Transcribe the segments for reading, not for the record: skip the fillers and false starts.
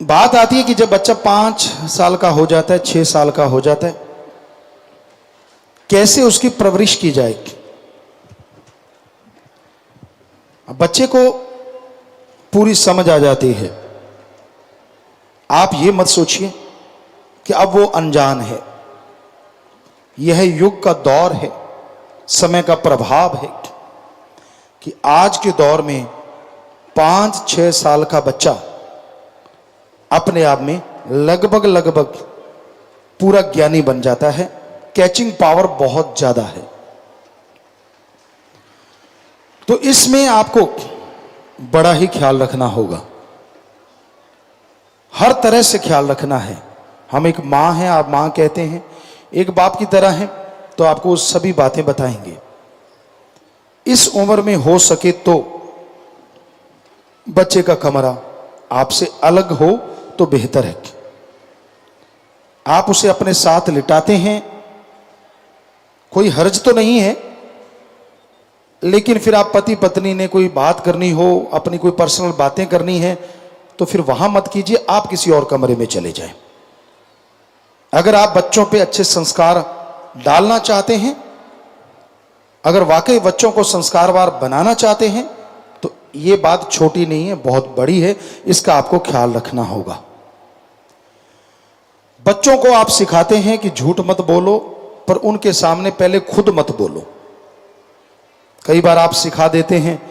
बात आती है कि जब बच्चा 5 साल का हो जाता है, 6 साल का हो जाता है, कैसे उसकी परवरिश की जाए। बच्चे को पूरी समझ आ जाती है। आप ये मत सोचिए कि अब वो अनजान है। यह युग का दौर है, समय का प्रभाव है कि आज के दौर में 5-6 साल का बच्चा अपने आप में लगभग पूरा ज्ञानी बन जाता है। कैचिंग पावर बहुत ज्यादा है। तो इसमें आपको बड़ा ही ख्याल रखना होगा, हर तरह से ख्याल रखना है। हम एक मां हैं, आप मां कहते हैं, एक बाप की तरह हैं, तो आपको सभी बातें बताएंगे। इस उम्र में हो सके तो बच्चे का कमरा आपसे अलग हो तो बेहतर है। आप उसे अपने साथ लिटाते हैं, कोई हर्ज तो नहीं है, लेकिन फिर आप पति पत्नी ने कोई बात करनी हो, अपनी कोई पर्सनल बातें करनी है, तो फिर वहां मत कीजिए, आप किसी और कमरे में चले जाएं। अगर आप बच्चों पे अच्छे संस्कार डालना चाहते हैं, अगर वाकई बच्चों को संस्कारवान बनाना चाहते हैं, तो ये बात छोटी नहीं है, बहुत बड़ी है। इसका आपको ख्याल रखना होगा। बच्चों को आप सिखाते हैं कि झूठ मत बोलो, पर उनके सामने पहले खुद मत बोलो। कई बार आप सिखा देते हैं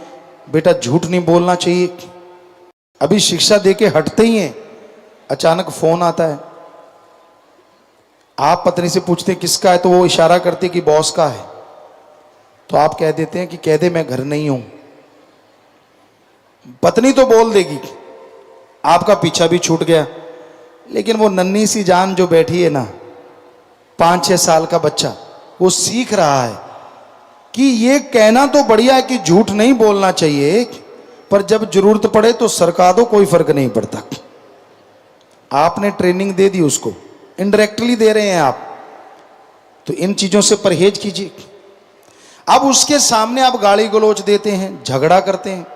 बेटा झूठ नहीं बोलना चाहिए, अभी शिक्षा देके हटते ही हैं, अचानक फोन आता है। आप पत्नी से पूछते हैं किसका है, तो वो इशारा करती है कि बॉस का है, तो आप कह देते हैं कि कह दे मैं घर नहीं हूं। पत्नी तो बोल देगी, आपका पीछा भी छूट गया। लेकिन वो नन्ही सी जान जो बैठी है ना, 5-6 साल का बच्चा, वो सीख रहा है कि ये कहना तो बढ़िया है कि झूठ नहीं बोलना चाहिए, पर जब जरूरत पड़े तो सरका दो, कोई फर्क नहीं पड़ता। आपने ट्रेनिंग दे दी उसको, इनडायरेक्टली दे रहे हैं आप, तो इन चीजों से परहेज कीजिए। अब उसके सामने आप गाली गलौज देते हैं, झगड़ा करते हैं,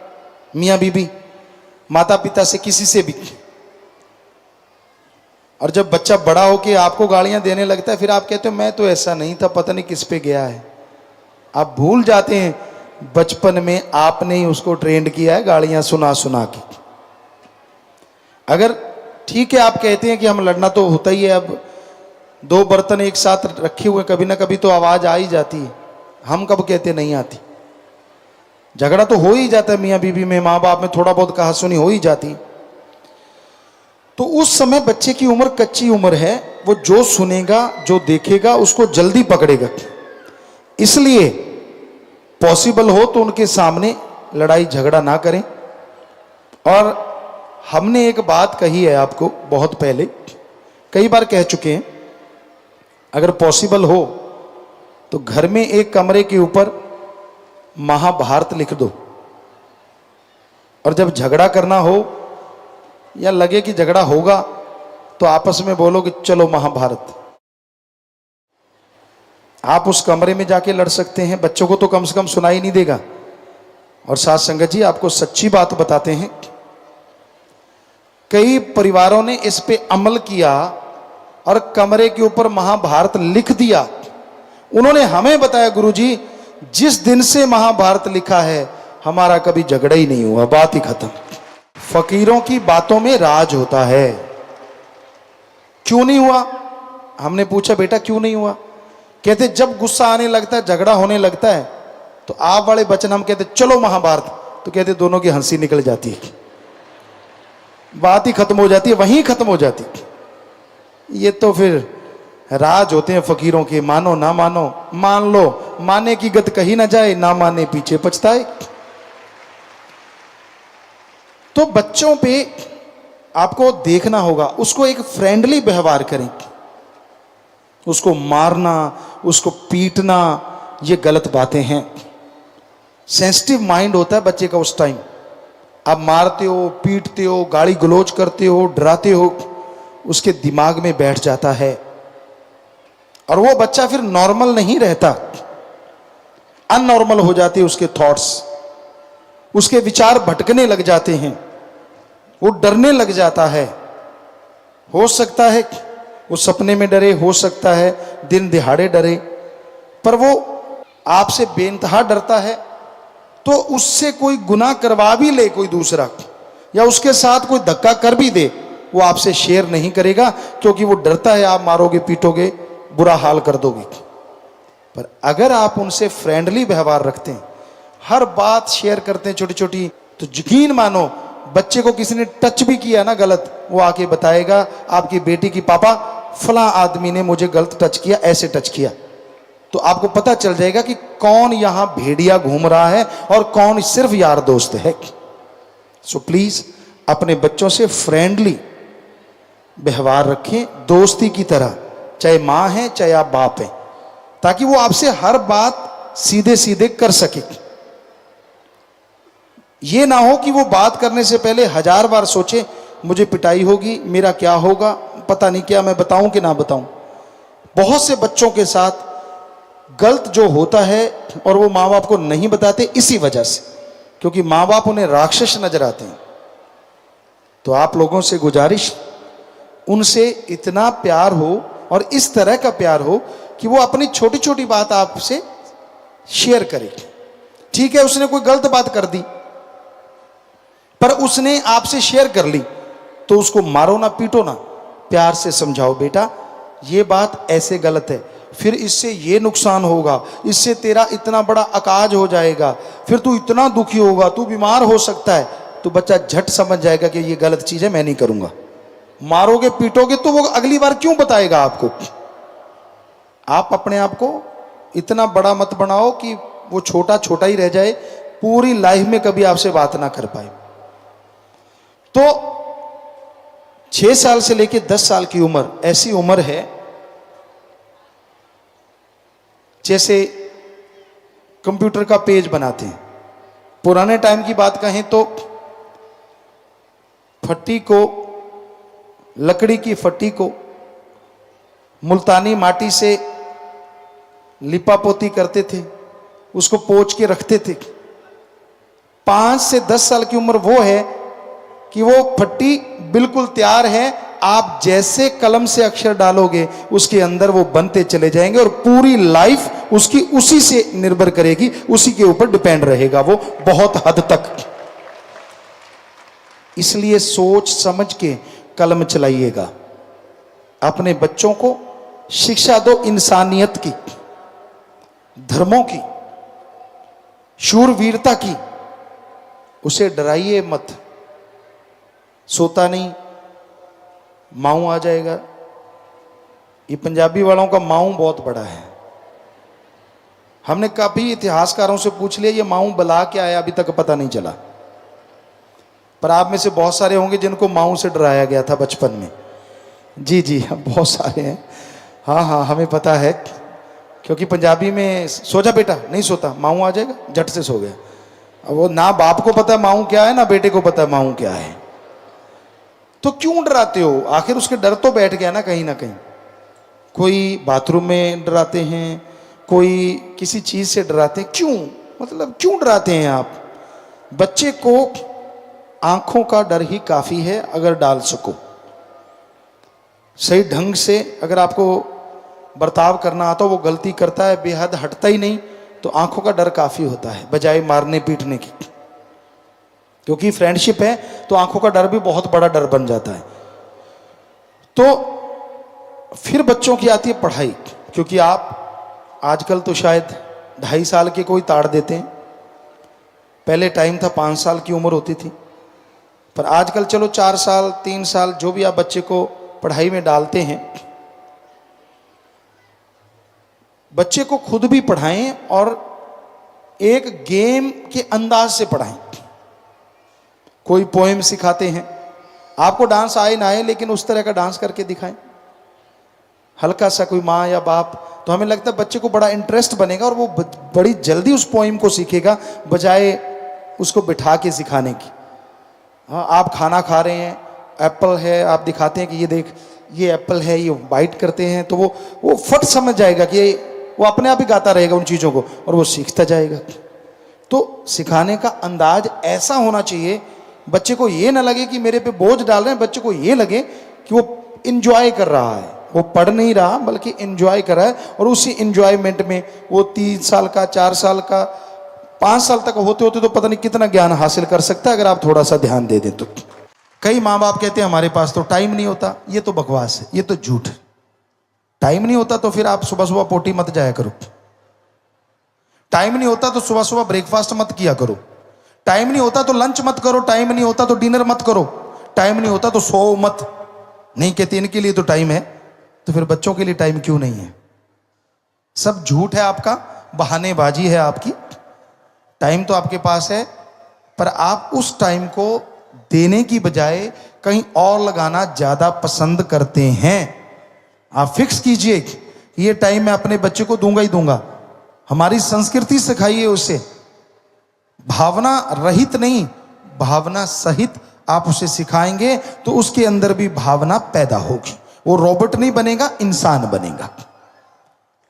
मियां बीबी, माता पिता से, किसी से भी, और जब बच्चा बड़ा होके आपको गालियां देने लगता है, फिर आप कहते हो मैं तो ऐसा नहीं था, पता नहीं किस पे गया है। आप भूल जाते हैं बचपन में आपने ही उसको ट्रेंड किया है गालियां सुना सुना के। अगर ठीक है आप कहते हैं कि हम लड़ना तो होता ही है, अब 2 बर्तन एक साथ रखे हुए, कभी ना कभी तो आवाज आ ही जाती है। हम कब कहते नहीं आती, झगड़ा तो हो ही जाता है मियां बीबी में, माँ बाप में थोड़ा बहुत कहा सुनी हो ही जाती। तो उस समय बच्चे की उम्र कच्ची उम्र है, वो जो सुनेगा जो देखेगा उसको जल्दी पकड़ेगा। इसलिए पॉसिबल हो तो उनके सामने लड़ाई झगड़ा ना करें। और हमने एक बात कही है आपको बहुत पहले, कई बार कह चुके हैं, अगर पॉसिबल हो तो घर में एक कमरे के ऊपर महाभारत लिख दो, और जब झगड़ा करना हो या लगे कि झगड़ा होगा तो आपस में बोलो कि चलो महाभारत। आप उस कमरे में जाके लड़ सकते हैं, बच्चों को तो कम से कम सुनाई नहीं देगा। और साथ संगत जी आपको सच्ची बात बताते हैं, कई परिवारों ने इस पे अमल किया और कमरे के ऊपर महाभारत लिख दिया। उन्होंने हमें बताया गुरुजी जिस दिन से महाभारत लिखा है हमारा कभी झगड़ा ही नहीं हुआ, बात ही खत्म। फकीरों की बातों में राज होता है। क्यों नहीं हुआ? हमने पूछा बेटा क्यों नहीं हुआ? कहते जब गुस्सा आने लगता है, झगड़ा होने लगता है, तो आप वाले वचन हम कहते चलो महाभारत, तो कहते दोनों की हंसी निकल जाती है, बात ही खत्म हो जाती है, वहीं खत्म हो जाती है। ये तो फिर राज होते हैं फकीरों के, मानो ना मानो, मान लो माने की गत कही ना जाए, ना माने पीछे पछताए। तो बच्चों पे आपको देखना होगा, उसको एक फ्रेंडली व्यवहार करें। उसको मारना, उसको पीटना, ये गलत बातें हैं। सेंसिटिव माइंड होता है बच्चे का उस टाइम। आप मारते हो, पीटते हो, गाली गलौज करते हो, डराते हो, उसके दिमाग में बैठ जाता है और वो बच्चा फिर नॉर्मल नहीं रहता, अननॉर्मल हो जाते हैं उसके थॉट्स, उसके विचार भटकने लग जाते हैं, वो डरने लग जाता है। हो सकता है वो सपने में डरे, हो सकता है दिन दिहाड़े डरे, पर वो आपसे बेइंतहा डरता है तो उससे कोई गुनाह करवा भी ले कोई दूसरा, या उसके साथ कोई धक्का कर भी दे, वो आपसे शेयर नहीं करेगा, क्योंकि वो डरता है आप मारोगे पीटोगे, बुरा हाल कर दोगे। पर अगर आप उनसे फ्रेंडली व्यवहार रखते हैं, हर बात शेयर करते हैं छोटी छोटी, तो यकीन मानो बच्चे को किसी ने टच भी किया ना गलत, वो आके बताएगा आपकी बेटी की, पापा फलां आदमी ने मुझे गलत टच किया, ऐसे टच किया। तो आपको पता चल जाएगा कि कौन यहां भेड़िया घूम रहा है और कौन सिर्फ यार दोस्त है। सो प्लीज अपने बच्चों से फ्रेंडली व्यवहार रखें, दोस्ती की तरह, चाहे मां है चाहे आप बाप हैं, ताकि वो आपसे हर बात सीधे सीधे कर सके। ये ना हो कि वो बात करने से पहले 1000 बार सोचे मुझे पिटाई होगी, मेरा क्या होगा, पता नहीं क्या, मैं बताऊं कि ना बताऊं। बहुत से बच्चों के साथ गलत जो होता है और वो माँ बाप को नहीं बताते इसी वजह से, क्योंकि माँ बाप उन्हें राक्षस नजर आते हैं। तो आप लोगों से गुजारिश, उनसे इतना प्यार हो और इस तरह का प्यार हो कि वो अपनी छोटी छोटी बात आपसे शेयर करे। ठीक है, उसने कोई गलत बात कर दी पर उसने आपसे शेयर कर ली, तो उसको मारो ना पीटो ना, प्यार से समझाओ, बेटा ये बात ऐसे गलत है, फिर इससे ये नुकसान होगा, इससे तेरा इतना बड़ा अकाज हो जाएगा, फिर तू इतना दुखी होगा, तू बीमार हो सकता है। तो बच्चा झट समझ जाएगा कि ये गलत चीज है, मैं नहीं करूंगा। मारोगे पीटोगे तो वो अगली बार क्यों बताएगा आपको। आप अपने आप को इतना बड़ा मत बनाओ कि वो छोटा छोटा ही रह जाए, पूरी लाइफ में कभी आपसे बात ना कर पाए। तो 6 साल से लेकर 10 साल की उम्र ऐसी उम्र है जैसे कंप्यूटर का पेज बनाते हैं। पुराने टाइम की बात कहें तो फट्टी को, लकड़ी की फट्टी को मुल्तानी माटी से लिपापोती करते थे, उसको पोंछ के रखते थे। 5 से 10 साल की उम्र वो है कि वो फट्टी बिल्कुल तैयार है, आप जैसे कलम से अक्षर डालोगे उसके अंदर वो बनते चले जाएंगे और पूरी लाइफ उसकी उसी से निर्भर करेगी, उसी के ऊपर डिपेंड रहेगा वो बहुत हद तक। इसलिए सोच समझ के कलम चलाइएगा। अपने बच्चों को शिक्षा दो इंसानियत की, धर्मों की, शूरवीरता की। उसे डराइए मत, सोता नहीं माऊ आ जाएगा। ये पंजाबी वालों का माऊ बहुत बड़ा है। हमने काफी इतिहासकारों से पूछ लिया ये माऊ बला क्या है, अभी तक पता नहीं चला। पर आप में से बहुत सारे होंगे जिनको माऊ से डराया गया था बचपन में। जी जी बहुत सारे हैं। हाँ हाँ हमें पता है, क्योंकि पंजाबी में सो जा बेटा, नहीं सोता माऊ आ जाएगा, झट से सो गया। अब वो ना बाप को पता है माऊ क्या है, ना बेटे को पता है माऊ क्या है। तो क्यों डराते हो? आखिर उसके डर तो बैठ गया ना कहीं ना कहीं। कोई बाथरूम में डराते हैं, कोई किसी चीज से डराते हैं। क्यों, मतलब क्यों डराते हैं आप? बच्चे को आंखों का डर ही काफी है, अगर डाल सको सही ढंग से। अगर आपको बर्ताव करना आता हो, वो गलती करता है बेहद हटता ही नहीं, तो आंखों का डर काफी होता है बजाय मारने पीटने की। क्योंकि फ्रेंडशिप है तो आंखों का डर भी बहुत बड़ा डर बन जाता है। तो फिर बच्चों की आती है पढ़ाई, क्योंकि आप आजकल तो शायद 2.5 साल के कोई ताड़ देते हैं। पहले टाइम था 5 साल की उम्र होती थी, पर आजकल चलो 4 साल 3 साल जो भी आप बच्चे को पढ़ाई में डालते हैं, बच्चे को खुद भी पढ़ाएं और एक गेम के अंदाज से पढ़ाएं। कोई पोएम सिखाते हैं, आपको डांस आए ना आए लेकिन उस तरह का डांस करके दिखाएं हल्का सा, कोई माँ या बाप, तो हमें लगता है बच्चे को बड़ा इंटरेस्ट बनेगा और वो बड़ी जल्दी उस पोएम को सीखेगा बजाय उसको बिठा के सिखाने की। हाँ, आप खाना खा रहे हैं, एप्पल है, आप दिखाते हैं कि ये देख ये एप्पल है, ये बाइट करते हैं, तो वो फट समझ जाएगा कि वो अपने आप ही गाता रहेगा उन चीज़ों को और वो सीखता जाएगा। तो सिखाने का अंदाज ऐसा होना चाहिए, बच्चे को ये ना लगे कि मेरे पे बोझ डाल रहे हैं, बच्चे को ये लगे कि वो इंजॉय कर रहा है, वो पढ़ नहीं रहा बल्कि इंजॉय कर रहा है। और उसी इंजॉयमेंट में वो 3 साल का, 4 साल का, 5 साल तक होते होते तो पता नहीं कितना ज्ञान हासिल कर सकता है अगर आप थोड़ा सा ध्यान दे दें तो। कई माँ बाप कहते हैं हमारे पास तो टाइम नहीं होता। ये तो बकवास है, ये तो झूठ है। टाइम नहीं होता तो फिर आप सुबह सुबह पोटी मत जाया करो। टाइम नहीं होता तो सुबह सुबह ब्रेकफास्ट मत किया करो। टाइम नहीं होता तो लंच मत करो। टाइम नहीं होता तो डिनर मत करो। टाइम नहीं होता तो सो मत। नहीं कहते इनके लिए तो टाइम है, तो फिर बच्चों के लिए टाइम क्यों नहीं है? सब झूठ है आपका, बहानेबाजी है आपकी। टाइम तो आपके पास है, पर आप उस टाइम को देने की बजाय कहीं और लगाना ज्यादा पसंद करते हैं। आप फिक्स कीजिए कि ये टाइम मैं अपने बच्चे को दूंगा ही दूंगा। हमारी संस्कृति सिखाइए उसे, भावना रहित नहीं, भावना सहित आप उसे सिखाएंगे तो उसके अंदर भी भावना पैदा होगी। वो रोबोट नहीं बनेगा, इंसान बनेगा।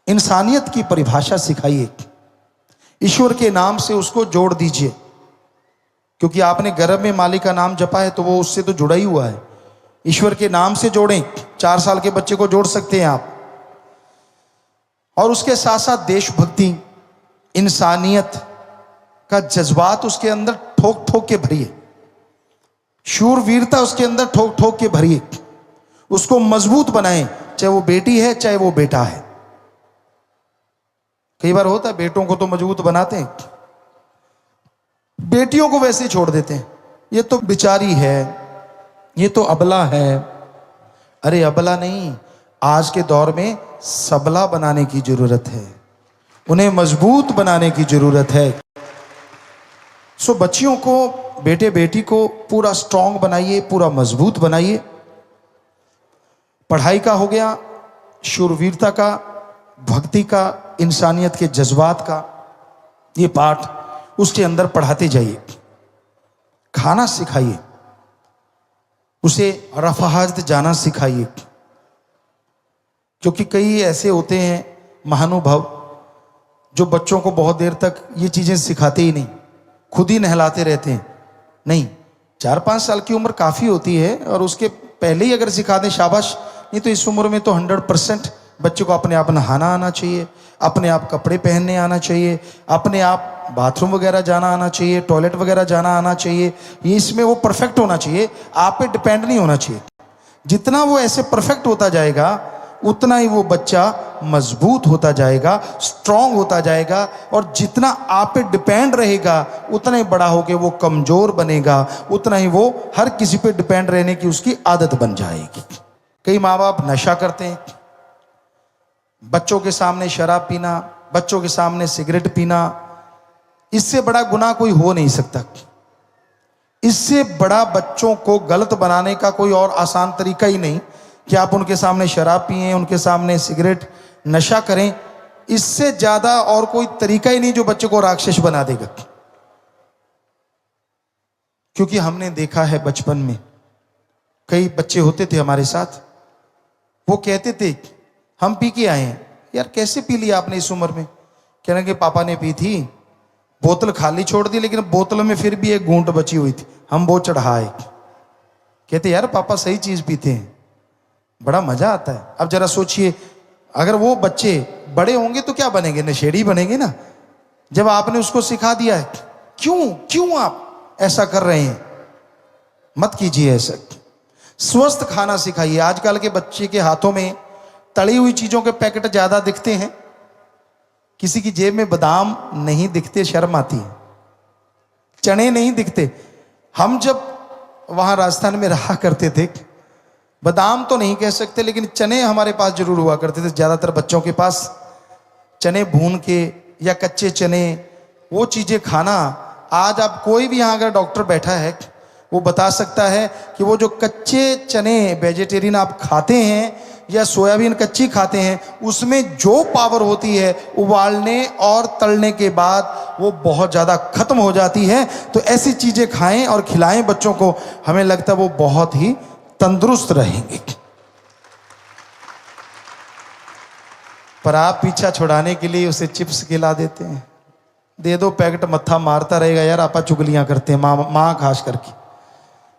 इंसानियत की परिभाषा सिखाइए। ईश्वर के नाम से उसको जोड़ दीजिए, क्योंकि आपने गर्भ में मालिक का नाम जपा है तो वो उससे तो जुड़ा ही हुआ है। ईश्वर के नाम से जोड़ें। 4 साल के बच्चे को जोड़ सकते हैं आप। और उसके साथ साथ देशभक्ति, इंसानियत का जज्बात उसके अंदर ठोक ठोक के भरिए। शूरवीरता उसके अंदर ठोक ठोक के भरिए। उसको मजबूत बनाएं, चाहे वो बेटी है चाहे वो बेटा है। कई बार होता है बेटों को तो मजबूत बनाते हैं, बेटियों को वैसे ही छोड़ देते हैं। ये तो बेचारी है, ये तो अबला है। अरे अबला नहीं, आज के दौर में सबला बनाने की जरूरत है, उन्हें मजबूत बनाने की जरूरत है। सो बच्चियों को, बेटे बेटी को पूरा स्ट्रांग बनाइए, पूरा मजबूत बनाइए। पढ़ाई का हो गया, शूरवीरता का, भक्ति का, इंसानियत के जज्बात का ये पाठ उसके अंदर पढ़ाते जाइए। खाना सिखाइए उसे, रफाहत जाना सिखाइए। क्योंकि कई ऐसे होते हैं महानुभाव जो बच्चों को बहुत देर तक ये चीजें सिखाते ही नहीं, खुद ही नहलाते रहते हैं। नहीं, 4-5 साल की उम्र काफी होती है, और उसके पहले ही अगर सिखा दें शाबाश। नहीं तो इस उम्र में तो 100% बच्चे को अपने आप नहाना आना चाहिए, अपने आप कपड़े पहनने आना चाहिए, अपने आप बाथरूम वगैरह जाना आना चाहिए, टॉयलेट वगैरह जाना आना चाहिए। ये इसमें वो परफेक्ट होना चाहिए, आप पे डिपेंड नहीं होना चाहिए। जितना वो ऐसे परफेक्ट होता जाएगा उतना ही वो बच्चा मजबूत होता जाएगा, स्ट्रांग होता जाएगा। और जितना आप पे डिपेंड रहेगा उतना ही बड़ा होकर वो कमजोर बनेगा, उतना ही वो हर किसी पे डिपेंड रहने की उसकी आदत बन जाएगी। कई माँ बाप नशा करते हैं, बच्चों के सामने शराब पीना, बच्चों के सामने सिगरेट पीना, इससे बड़ा गुनाह कोई हो नहीं सकता। इससे बड़ा बच्चों को गलत बनाने का कोई और आसान तरीका ही नहीं कि आप उनके सामने शराब पिएं, उनके सामने सिगरेट, नशा करें। इससे ज्यादा और कोई तरीका ही नहीं जो बच्चे को राक्षस बना देगा। क्योंकि हमने देखा है बचपन में कई बच्चे होते थे हमारे साथ, वो कहते थे हम पी के आए हैं। यार कैसे पी लिया आपने इस उम्र में? कह रहे कि पापा ने पी थी, बोतल खाली छोड़ दी लेकिन बोतल में फिर भी एक घूंट बची हुई थी, हम वो चढ़ाए। कहते यार पापा सही चीज पीते हैं, बड़ा मजा आता है। अब जरा सोचिए, अगर वो बच्चे बड़े होंगे तो क्या बनेंगे? नशेड़ी बनेंगे ना। जब आपने उसको सिखा दिया है, क्यों आप ऐसा कर रहे हैं? मत कीजिए ऐसा। स्वस्थ खाना सिखाइए। आजकल के बच्चे के हाथों में तली हुई चीजों के पैकेट ज्यादा दिखते हैं, किसी की जेब में बादाम नहीं दिखते, शर्म आती है। चने नहीं दिखते। हम जब वहां राजस्थान में रहा करते थे, बादाम तो नहीं कह सकते लेकिन चने हमारे पास जरूर हुआ करते थे। ज्यादातर बच्चों के पास चने भून के या कच्चे चने, वो चीजें खाना। आज आप कोई भी यहां अगर डॉक्टर बैठा है वो बता सकता है कि वो जो कच्चे चने वेजिटेरियन आप खाते हैं या सोयाबीन कच्ची खाते हैं, उसमें जो पावर होती है उबालने और तलने के बाद वो बहुत ज़्यादा खत्म हो जाती है। तो ऐसी चीज़ें खाएं और खिलाएं बच्चों को, हमें लगता है वो बहुत ही तंदुरुस्त रहेंगे। पर आप पीछा छुड़ाने के लिए उसे चिप्स खिला देते हैं। दे दो पैकेट, मत्था मारता रहेगा। यार आपा चुगलियां करते हैं, माँ खास करके।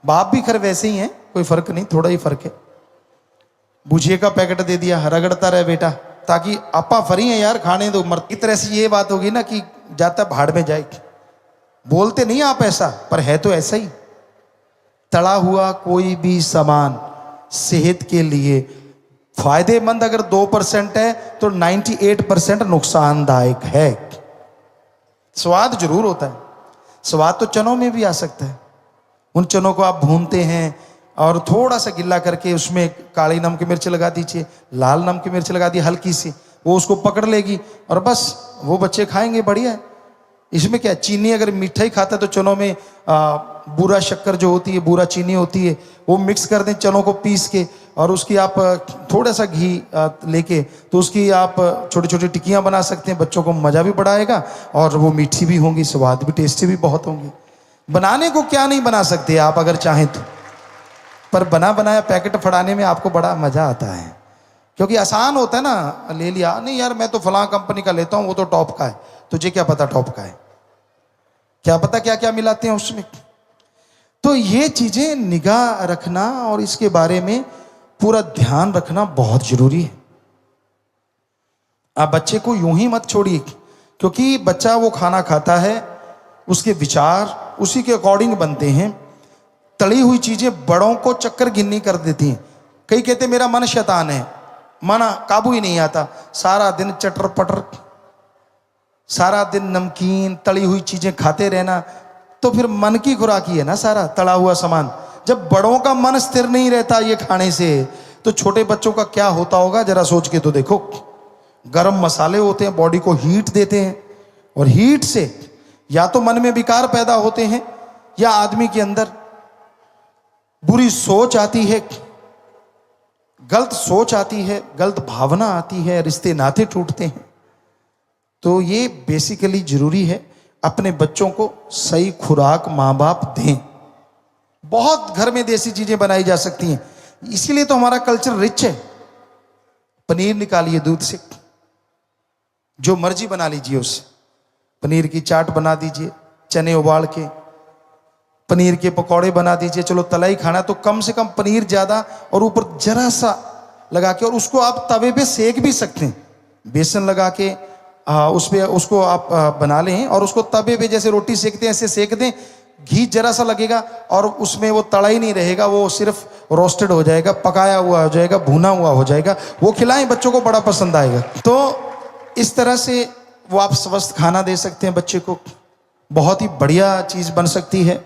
बाप भी खैर वैसे ही हैं, कोई फर्क नहीं, थोड़ा ही फर्क है। भुजिए का पैकेट दे दिया, रगड़ता रहे बेटा, ताकि आपा फरी है यार, खाने दो मर। एक तरह से ये बात होगी ना कि जाता भाड़ में जाए। बोलते नहीं आप ऐसा, पर है तो ऐसा ही। तला हुआ कोई भी सामान सेहत के लिए फायदेमंद अगर 2% है तो 98% नुकसानदायक है। स्वाद जरूर होता है, स्वाद तो चनों में भी आ सकता है। उन चनों को आप भूनते हैं और थोड़ा सा गिल्ला करके उसमें काली नमक मिर्च लगा दीजिए, लाल नमक मिर्च लगा दी हल्की सी, वो उसको पकड़ लेगी और बस वो बच्चे खाएंगे, बढ़िया है। इसमें क्या, चीनी अगर मीठा ही खाता है तो चनों में बूरा शक्कर जो होती है, बूरा चीनी होती है, वो मिक्स कर दें चनों को पीस के, और उसकी आप थोड़ा सा घी लेके तो उसकी आप छोटी छोटी टिक्कियाँ बना सकते हैं। बच्चों को मज़ा भी बढ़ाएगा और वो मीठी भी होंगी, स्वाद भी टेस्टी भी बहुत होंगी। बनाने को क्या नहीं बना सकते आप अगर चाहें तो, पर बना बनाया पैकेट फड़ाने में आपको बड़ा मज़ा आता है, क्योंकि आसान होता है ना। ले लिया, नहीं यार मैं तो फलां कंपनी का लेता हूँ, वो तो टॉप का है। तुझे क्या पता टॉप का है, क्या पता क्या क्या मिलाते हैं उसमें। तो ये चीजें निगाह रखना और इसके बारे में पूरा ध्यान रखना बहुत जरूरी है। आप बच्चे को यूं ही मत छोड़िए, क्योंकि बच्चा वो खाना खाता है, उसके विचार उसी के अकॉर्डिंग बनते हैं। तली हुई चीजें बड़ों को चक्कर गिननी कर देती हैं। कई कहते मेरा मन शैतान है, मन काबू ही नहीं आता, सारा दिन चटर पटर, सारा दिन नमकीन तली हुई चीजें खाते रहना, तो फिर मन की खुराक ही है ना सारा तला हुआ सामान। जब बड़ों का मन स्थिर नहीं रहता ये खाने से, तो छोटे बच्चों का क्या होता होगा जरा सोच के तो देखो। गरम मसाले होते हैं, बॉडी को हीट देते हैं, और हीट से या तो मन में विकार पैदा होते हैं, या आदमी के अंदर बुरी सोच आती है, गलत सोच आती है, गलत भावना आती है, रिश्ते नाते टूटते हैं। तो ये बेसिकली जरूरी है, अपने बच्चों को सही खुराक माँ बाप दें। बहुत घर में देसी चीजें बनाई जा सकती हैं, इसीलिए तो हमारा कल्चर रिच है। पनीर निकालिए दूध से, जो मर्जी बना लीजिए उससे, पनीर की चाट बना दीजिए, चने उबाल के पनीर के पकौड़े बना दीजिए। चलो तलाई खाना तो कम से कम पनीर ज्यादा और ऊपर जरा सा लगा के, और उसको आप तवे पे सेक भी सकते हैं, बेसन लगा के उस पे उसको आप बना लें और उसको तवे पे जैसे रोटी सेकते हैं ऐसे सेक दें। घी जरा सा लगेगा और उसमें वो तड़ा ही नहीं रहेगा, वो सिर्फ रोस्टेड हो जाएगा, पकाया हुआ हो जाएगा, भुना हुआ हो जाएगा। वो खिलाएं, बच्चों को बड़ा पसंद आएगा। तो इस तरह से वो आप स्वस्थ खाना दे सकते हैं बच्चे को, बहुत ही बढ़िया चीज़ बन सकती है।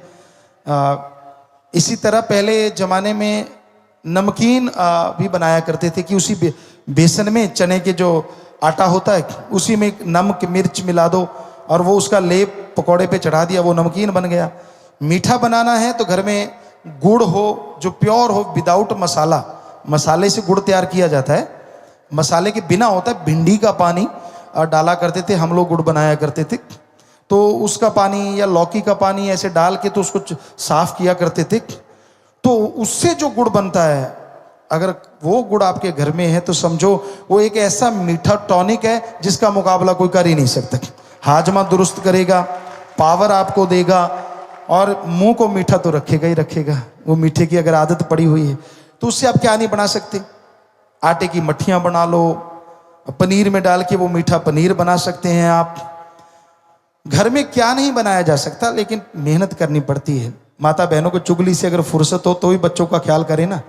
इसी तरह पहले ज़माने में नमकीन भी बनाया करते थे कि उसी बेसन में चने के जो आटा होता है उसी में नमक मिर्च मिला दो और वो उसका लेप पकौड़े पे चढ़ा दिया, वो नमकीन बन गया। मीठा बनाना है तो घर में गुड़ हो जो प्योर हो, विदाउट मसाला, मसाले से गुड़ तैयार किया जाता है, मसाले के बिना होता है। भिंडी का पानी डाला करते थे हम लोग, गुड़ बनाया करते थे, तो उसका पानी या लौकी का पानी ऐसे डाल के तो उसको साफ किया करते थे। तो उससे जो गुड़ बनता है, अगर वो गुड़ आपके घर में है तो समझो वो एक ऐसा मीठा टॉनिक है जिसका मुकाबला कोई कर ही नहीं सकता। हाजमा दुरुस्त करेगा, पावर आपको देगा और मुंह को मीठा तो रखेगा ही रखेगा। वो मीठे की अगर आदत पड़ी हुई है तो उससे आप क्या नहीं बना सकते। आटे की मट्ठियाँ बना लो, पनीर में डाल के वो मीठा पनीर बना सकते हैं आप। घर में क्या नहीं बनाया जा सकता, लेकिन मेहनत करनी पड़ती है। माता बहनों को चुगली से अगर फुर्सत हो तो ही बच्चों का ख्याल करें ना।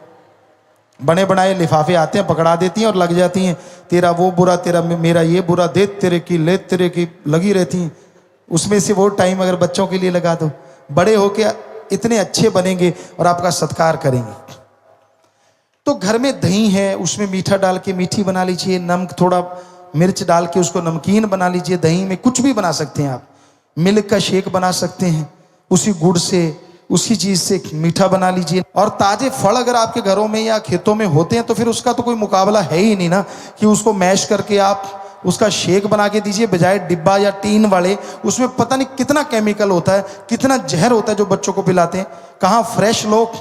बने बनाए लिफाफे आते हैं, पकड़ा देती हैं और लग जाती हैं, तेरा वो बुरा, तेरा मेरा ये बुरा, दे तेरे की ले तेरे की, लगी रहती हैं। उसमें से वो टाइम अगर बच्चों के लिए लगा दो, बड़े होके इतने अच्छे बनेंगे और आपका सत्कार करेंगे। तो घर में दही है, उसमें मीठा डाल के मीठी बना लीजिए, नमक थोड़ा मिर्च डाल के उसको नमकीन बना लीजिए। दही में कुछ भी बना सकते हैं आप, मिल्क का शेक बना सकते हैं, उसी गुड़ से उसी चीज से मीठा बना लीजिए। और ताजे फल अगर आपके घरों में या खेतों में होते हैं तो फिर उसका तो कोई मुकाबला है ही नहीं ना, कि उसको मैश करके आप उसका शेक बना के दीजिए, बजाय डिब्बा या टीन वाले। उसमें पता नहीं कितना केमिकल होता है, कितना जहर होता है जो बच्चों को पिलाते हैं। कहाँ फ्रेश लोग,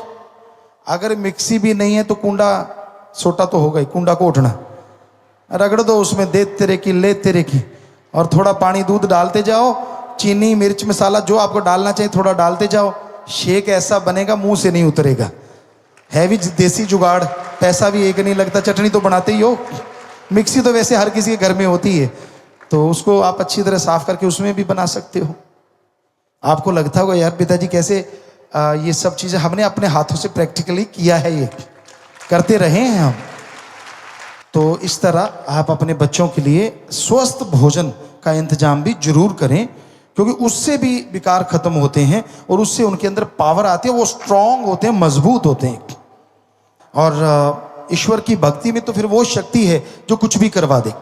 अगर मिक्सी भी नहीं है तो कुंडा सोटा तो होगा ही, कुंडा को उठना रगड़ दो, उसमें दे तेरे की ले तेरे की, और थोड़ा पानी दूध डालते जाओ, चीनी मिर्च मसाला जो आपको डालना चाहिए थोड़ा डालते जाओ। शेक ऐसा बनेगा मुंह से नहीं उतरेगा, हैवी देसी जुगाड़। पैसा भी एक नहीं लगता, चटनी तो बनाते ही हो, मिक्सी तो वैसे हर किसी के घर में होती है, तो उसको आप अच्छी तरह साफ करके उसमें भी बना सकते हो। आपको लगता होगा यार पिताजी कैसे ये सब चीजें हमने अपने हाथों से प्रैक्टिकली किया है, ये करते रहे हैं हम। तो इस तरह आप अपने बच्चों के लिए स्वस्थ भोजन का इंतजाम भी जरूर करें, क्योंकि उससे भी विकार खत्म होते हैं और उससे उनके अंदर पावर आती है, वो स्ट्रांग होते हैं, मजबूत होते हैं। और ईश्वर की भक्ति में तो फिर वो शक्ति है जो कुछ भी करवा दे।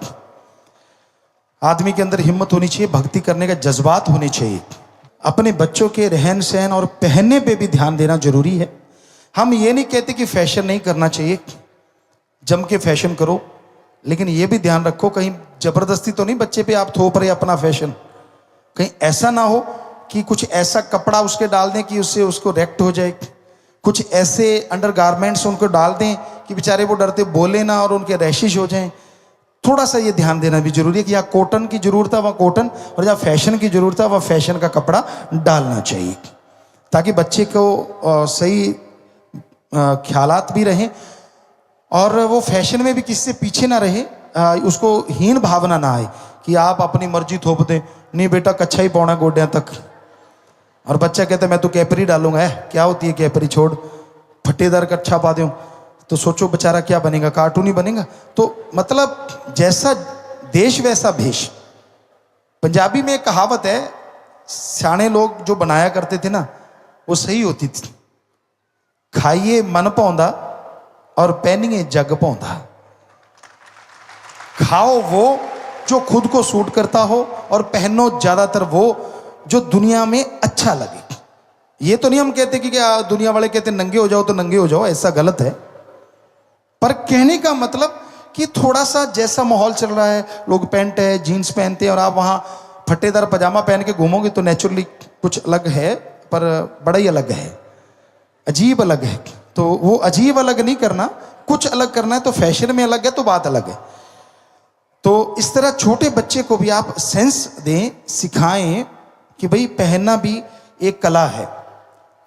आदमी के अंदर हिम्मत होनी चाहिए, भक्ति करने का जज्बात होने चाहिए। अपने बच्चों के रहन सहन और पहनने पे भी ध्यान देना जरूरी है। हम ये नहीं कहते कि फैशन नहीं करना चाहिए, जम के फैशन करो, लेकिन ये भी ध्यान रखो कहीं जबरदस्ती तो नहीं बच्चे पे आप थोप रहे अपना फैशन। कहीं ऐसा ना हो कि कुछ ऐसा कपड़ा उसके डाल दें कि उससे उसको रेक्ट हो जाए, कुछ ऐसे अंडरगारमेंट्स उनको डाल दें कि बेचारे वो डरते बोले ना और उनके रैशिश हो जाएं। थोड़ा सा ये ध्यान देना भी जरूरी है कि यहाँ कॉटन की जरूरत है वहाँ कॉटन, और जहाँ फैशन की जरूरत है वहाँ फैशन का कपड़ा डालना चाहिए, ताकि बच्चे को सही ख्यालात भी रहें और वो फैशन में भी किसी से पीछे ना रहे, उसको हीन भावना ना आए कि आप अपनी मर्जी थोप दें। नहीं बेटा कच्छा ही पौना गोड्या तक, और बच्चा कहता है मैं तो कैपरी डालूंगा। है क्या होती है कैपरी, छोड़, फटेदार कच्छा पा दूं तो सोचो बेचारा क्या बनेगा, कार्टून ही बनेगा। तो मतलब जैसा देश वैसा भेष। पंजाबी में एक कहावत है, सियाने लोग जो बनाया करते थे ना वो सही होती थी, खाइए मन पौंदा और पहनिए जग पौंदा। खाओ वो जो खुद को सूट करता हो और पहनो ज्यादातर वो जो दुनिया में अच्छा लगे। ये तो नहीं हम कहते कि दुनिया वाले कहते नंगे हो जाओ तो नंगे हो जाओ, ऐसा गलत है। पर कहने का मतलब कि थोड़ा सा जैसा माहौल चल रहा है, लोग पैंट है जीन्स पहनते हैं और आप वहां फटेदार पजामा पहन के घूमोगे तो नेचुरली कुछ अलग है, पर बड़ा ही अलग है, अजीब अलग है। तो वो अजीब अलग नहीं करना, कुछ अलग करना है तो फैशन में अलग है तो बात अलग है। तो इस तरह छोटे बच्चे को भी आप सेंस दें, सिखाएं कि भाई पहनना भी एक कला है,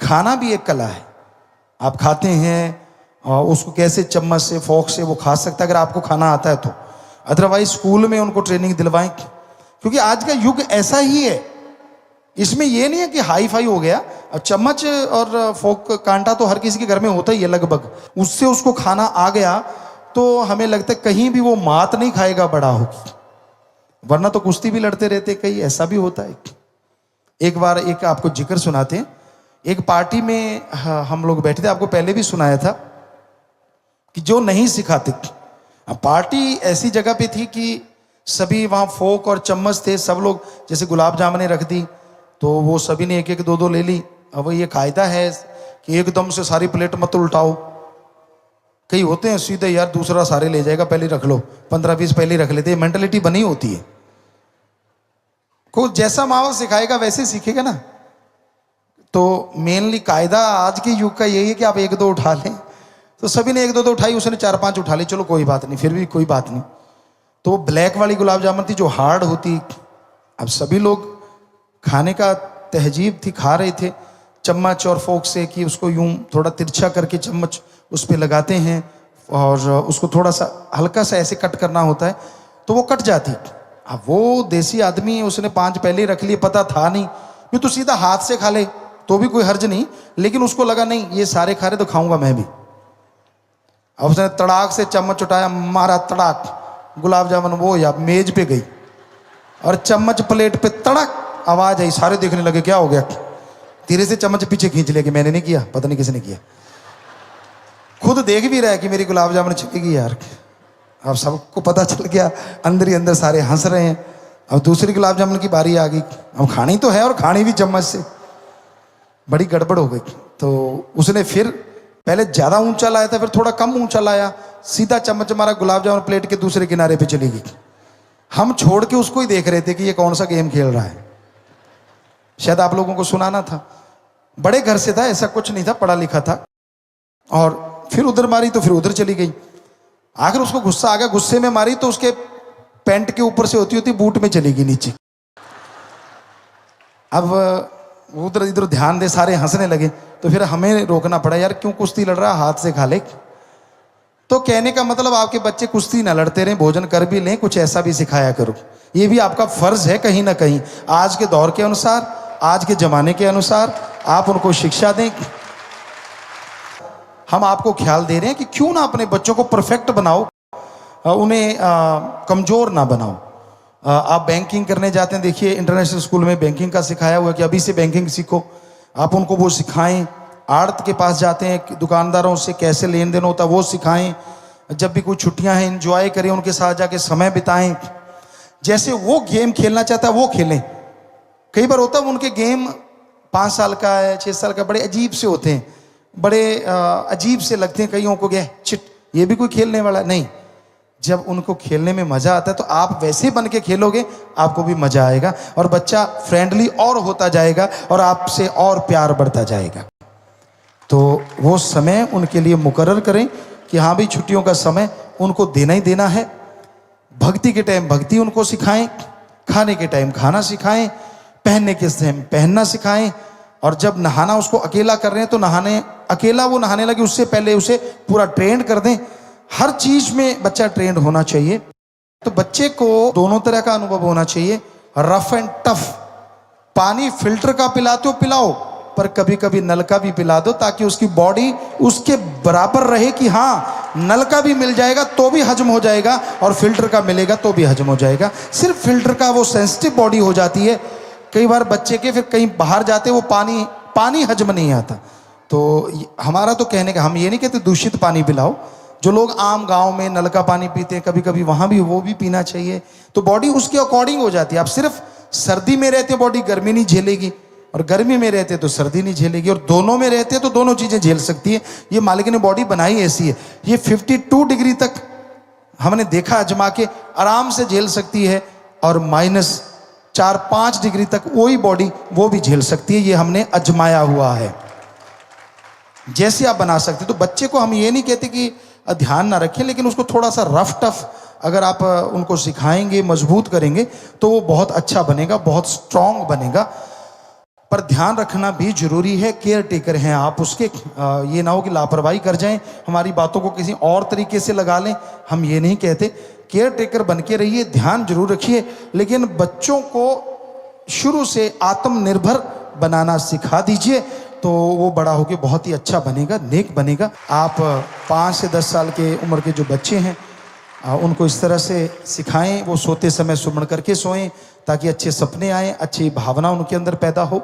खाना भी एक कला है। आप खाते हैं और उसको कैसे चम्मच से फोक से वो खा सकता है अगर आपको खाना आता है तो, अदरवाइज स्कूल में उनको ट्रेनिंग दिलवाएं, क्योंकि आज का युग ऐसा ही है। इसमें ये नहीं है कि हाई फाई हो गया, अब चम्मच और फोक कांटा तो हर किसी के घर में होता ही है लगभग, उससे उसको खाना आ गया तो हमें लगता है कहीं भी वो मात नहीं खाएगा बड़ा हो, वरना तो कुश्ती भी लड़ते रहते कई, ऐसा भी होता है। एक बार एक आपको जिक्र सुनाते हैं, एक पार्टी में हम लोग बैठे थे, आपको पहले भी सुनाया था कि जो नहीं सिखाते, पार्टी ऐसी जगह पे थी कि सभी वहाँ फोक और चम्मच थे, सब लोग जैसे गुलाब जामुने रख दी तो वो सभी ने एक एक दो दो ले ली। अब ये कायदा है कि एकदम से सारी प्लेट मत उल्टाओ, कई होते हैं सीधे यार दूसरा सारे ले जाएगा, पहले रख लो, 15-20 पहले रख लेते हैं, मेंटलिटी बनी होती है। को जैसा माहौल सिखाएगा वैसे सीखेगा ना। तो मेनली कायदा आज के युग का यही है कि आप एक दो उठा लें, तो सभी ने एक दो उठाई, उसने 4-5 उठा ली, चलो कोई बात नहीं, फिर भी कोई बात नहीं। तो वो ब्लैक वाली गुलाब जामुन थी जो हार्ड होती, अब सभी लोग खाने का तहजीब थी, खा रहे थे चम्मच और फोक से, कि उसको यूं थोड़ा तिरछा करके चम्मच उस पर लगाते हैं और उसको थोड़ा सा हल्का सा ऐसे कट करना होता है तो वो कट जाती। अब वो देसी आदमी है, उसने 5 पहले रख लिए, पता था नहीं, ये तो सीधा हाथ से खा ले तो भी कोई हर्ज नहीं, लेकिन उसको लगा नहीं ये सारे खा रहे तो खाऊंगा मैं भी। अब उसने तड़ाक से चम्मच उठाया, मारा तड़ाक, गुलाब जामुन वो या मेज पे गई और चम्मच प्लेट पे तड़क, आवाज आई, सारे देखने लगे क्या हो गया, धीरे से चम्मच पीछे खींच लिया कि मैंने नहीं किया, पता नहीं किसने किया। खुद देख भी रहा है कि मेरी गुलाब जामुन छिपेगी यार। अब सबको पता चल गया, अंदर ही अंदर सारे हंस रहे हैं। अब दूसरी गुलाब जामुन की बारी आ गई, अब खानी तो है और खानी भी चम्मच से, बड़ी गड़बड़ हो गई। तो उसने फिर पहले ज्यादा ऊंचा लाया था, फिर थोड़ा कम ऊंचा लाया, सीधा चम्मच मारा, गुलाब जामुन प्लेट के दूसरे किनारे पे चली गई। हम छोड़ के उसको ही देख रहे थे कि ये कौन सा गेम खेल रहा है। शायद आप लोगों को सुनाना था, बड़े घर से था, ऐसा कुछ नहीं था, पढ़ा लिखा था। और फिर उधर मारी तो फिर उधर चली गई। आखिर उसको गुस्सा आ गया, गुस्से में मारी तो उसके पैंट के ऊपर से होती होती बूट में चली गई नीचे। अब उधर इधर ध्यान दे, सारे हंसने लगे, तो फिर हमें रोकना पड़ा, यार क्यों कुश्ती लड़ रहा, हाथ से खा ले। तो कहने का मतलब आपके बच्चे कुश्ती ना लड़ते रहें, भोजन कर भी लें, कुछ ऐसा भी सिखाया करो। ये भी आपका फर्ज है कहीं ना कहीं, आज के दौर के अनुसार, आज के जमाने के अनुसार आप उनको शिक्षा दें। हम आपको ख्याल दे रहे हैं कि क्यों ना अपने बच्चों को परफेक्ट बनाओ, उन्हें कमजोर ना बनाओ। आप बैंकिंग करने जाते हैं, देखिए इंटरनेशनल स्कूल में बैंकिंग का सिखाया हुआ है कि अभी से बैंकिंग सीखो। आप उनको वो सिखाएं। आड़त के पास जाते हैं, दुकानदारों से कैसे लेन देन होता है वो सिखाएं। जब भी कोई छुट्टियां हैं एंजॉय करें, उनके साथ जाके समय बिताएं। जैसे वो गेम खेलना चाहता है वो खेलें। कई बार होता है उनके गेम 5 साल का है, 6 साल का, बड़े अजीब से होते हैं, बड़े अजीब से लगते हैं कईयों को, गए चिट ये भी कोई खेलने वाला नहीं। जब उनको खेलने में मजा आता है तो आप वैसे बन के खेलोगे, आपको भी मजा आएगा और बच्चा फ्रेंडली और होता जाएगा और आपसे और प्यार बढ़ता जाएगा। तो वो समय उनके लिए मुकर्रर करें कि हाँ भाई छुट्टियों का समय उनको देना ही देना है। भक्ति के टाइम भक्ति उनको सिखाएं, खाने के टाइम खाना सिखाएं, पहनने के टाइम पहनना सिखाएं। और जब नहाना उसको अकेला कर रहे हैं तो अकेला वो नहाने लगे उससे पहले उसे पूरा ट्रेंड कर दें। हर चीज में बच्चा ट्रेंड होना चाहिए। तो बच्चे को दोनों तरह का अनुभव होना चाहिए, रफ एंड टफ। पानी फिल्टर का पिलाते हो पिलाओ, पर कभी कभी नल का भी पिला दो ताकि उसकी बॉडी उसके बराबर रहे कि हाँ नल का भी मिल जाएगा तो भी हजम हो जाएगा और फिल्टर का मिलेगा तो भी हजम हो जाएगा। सिर्फ फिल्टर का वो सेंसिटिव बॉडी हो जाती है। कई बार बच्चे के फिर कहीं बाहर जाते वो पानी हजम नहीं आता। तो हमारा तो कहने का, हम ये नहीं कहते दूषित पानी पिलाओ। जो लोग आम गांव में नल का पानी पीते हैं, कभी कभी वहां भी वो भी पीना चाहिए। तो बॉडी उसके अकॉर्डिंग हो जाती है। आप सिर्फ सर्दी में रहते बॉडी गर्मी नहीं झेलेगी, और गर्मी में रहते तो सर्दी नहीं झेलेगी, और दोनों में रहते तो दोनों चीजें झेल सकती है। ये मालिक ने बॉडी बनाई ऐसी है। ये 52 डिग्री तक हमने देखा आजमा के आराम से झेल सकती है, और -4-5 डिग्री तक वही बॉडी वो भी झेल सकती है। ये हमने आजमाया हुआ है। जैसे आप बना सकते। तो बच्चे को हम ये नहीं कहते कि ध्यान ना रखें, लेकिन उसको थोड़ा सा रफ टफ अगर आप उनको सिखाएंगे, मजबूत करेंगे तो वो बहुत अच्छा बनेगा, बहुत स्ट्रांग बनेगा। पर ध्यान रखना भी जरूरी है, केयर टेकर हैं आप उसके। ये ना हो कि लापरवाही कर जाएं, हमारी बातों को किसी और तरीके से लगा लें। हम ये नहीं कहते, केयर टेकर बन के रहिए, ध्यान जरूर रखिए, लेकिन बच्चों को शुरू से आत्मनिर्भर बनाना सिखा दीजिए, तो वो बड़ा होकर बहुत ही अच्छा बनेगा, नेक बनेगा। आप 5 से 10 साल के उम्र के जो बच्चे हैं उनको इस तरह से सिखाएं, वो सोते समय सुमन करके सोएं ताकि अच्छे सपने आएँ, अच्छी भावना उनके अंदर पैदा हो।